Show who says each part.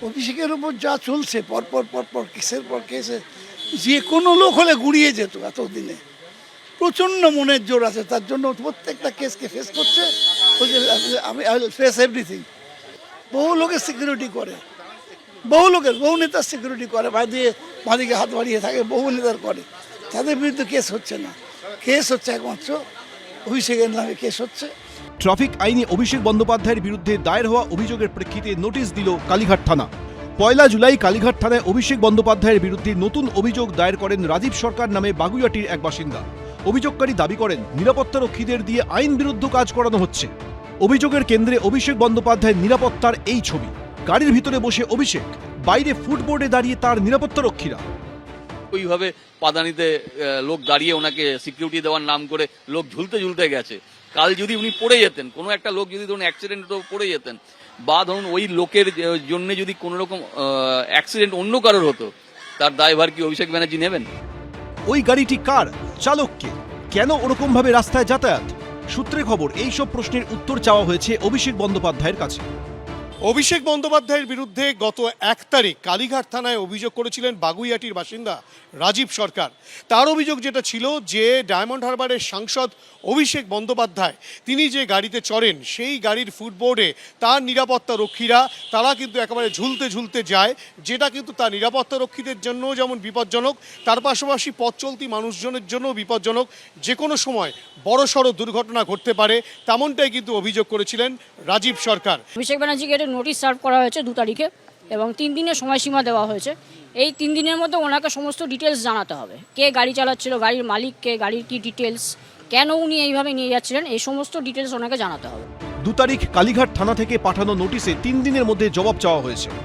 Speaker 1: অভিষেকের উপর যা চলছে পরপর কেসের পর কেসে, যে কোনো লোক হলে গুড়িয়ে যেত এতদিনে। প্রচণ্ড মনের জোর আছে, তার জন্য প্রত্যেকটা কেসকে ফেস করছে। ওই যে আমি ফেস এভরিথিং। বহু লোকের সিকিউরিটি করে, বহু নেতার সিকিউরিটি করে, বাঁদিকে হাত বাড়িয়ে থাকে, বহু নেতার করে। তাদের বিরুদ্ধে কেস হচ্ছে না, কেস হচ্ছে একমাত্র অভিষেকের নামে কেস হচ্ছে।
Speaker 2: ট্রাফিক আইনে অভিষেক বন্দ্যোপাধ্যায়ের বিরুদ্ধে দায়ের হওয়া অভিযোগের প্রেক্ষিতে নোটিশ দিল কালীঘাট থানা। 1 জুলাই কালীঘাট থানায় অভিষেক বন্দ্যোপাধ্যায়ের বিরুদ্ধে নতুন অভিযোগ দায়ের করেন রাজীব সরকার নামে বাগুইআটির এক বাসিন্দা। অভিযোগকারী দাবি করেন নিরাপত্তারক্ষীদের দিয়ে আইন বিরুদ্ধ কাজ করানো হচ্ছে। অভিযোগের কেন্দ্রে অভিষেক বন্দ্যোপাধ্যায়ের নিরাপত্তার এই ছবি। গাড়ির ভিতরে বসে অভিষেক, বাইরে ফুটবোর্ডে দাঁড়িয়ে তার নিরাপত্তারক্ষীরা।
Speaker 3: ওইভাবে পাদানিতে লোক দাঁড়িয়ে ওনাকে সিকিউরিটি দেওয়ার নাম করে লোক ঝুলতে গেছে। কাল যদি উনি পড়ে যেতেন, কোনো একটা লোক যদি ধরুন অ্যাক্সিডেন্টে পড়ে যেতেন, বা ধরুন ওই লোকের জন্য যদি কোনো রকম অ্যাক্সিডেন্ট অন্য কারোর হতো, তার দায়ভার কি অভিষেক ব্যানার্জি নেবেন?
Speaker 2: ওই গাড়িটি কার, চালককে, কেন ওরকম ভাবে রাস্তায় যাতায়াত? সূত্রে খবর, এইসব প্রশ্নের উত্তর চাওয়া হয়েছে অভিষেক বন্দ্যোপাধ্যায়ের কাছে।
Speaker 4: অভিষেক বন্দ্যোপাধ্যায়ের বিরুদ্ধে গত 1 তারিখ কালীঘাট থানায় অভিযোগ করেছিলেন বাগুইআটির বাসিন্দা রাজীব সরকার। তার অভিযোগ যেটা ছিল যে ডায়মন্ড হারবারের সাংসদ অভিষেক বন্দ্যোপাধ্যায় তিনি যে গাড়িতে চড়েন সেই গাড়ির ফুটবোর্ডে তার নিরাপত্তা রক্ষীরা তারা কিন্তু একেবারে ঝুলতে যায়, যেটা কিন্তু তার নিরাপত্তা রক্ষীদের জন্য যেমন বিপজ্জনক, তার পাশাপাশি পথ চলতি মানুষজনের জন্য বিপজ্জনক। যে কোনো সময় বড়সড় দুর্ঘটনা ঘটতে পারে, তেমনটাই কিন্তু অভিযোগ করেছিলেন রাজীব সরকার।
Speaker 5: অভিষেক ব্যানার্জিকে একটা নোটিশ সার্ভ করা হয়েছে 2 তারিখে, এবং 3 দিনের সময়সীমা দেওয়া হয়েছে। এই 3 দিনের মধ্যে ওনাকে সমস্ত ডিটেলস জানাতে হবে। কে গাড়ি চালাচ্ছিল, গাড়ির মালিক কে, গাড়ির কি ডিটেলস, কেন উনি এইভাবে নিয়ে যাচ্ছিলেন, এই সমস্ত ডিটেলস ওনাকে জানাতে হবে।
Speaker 2: 2 তারিখ কালীঘাট থানা থেকে পাঠানো নোটিশে 3 দিনের মধ্যে জবাব চাওয়া হয়েছে।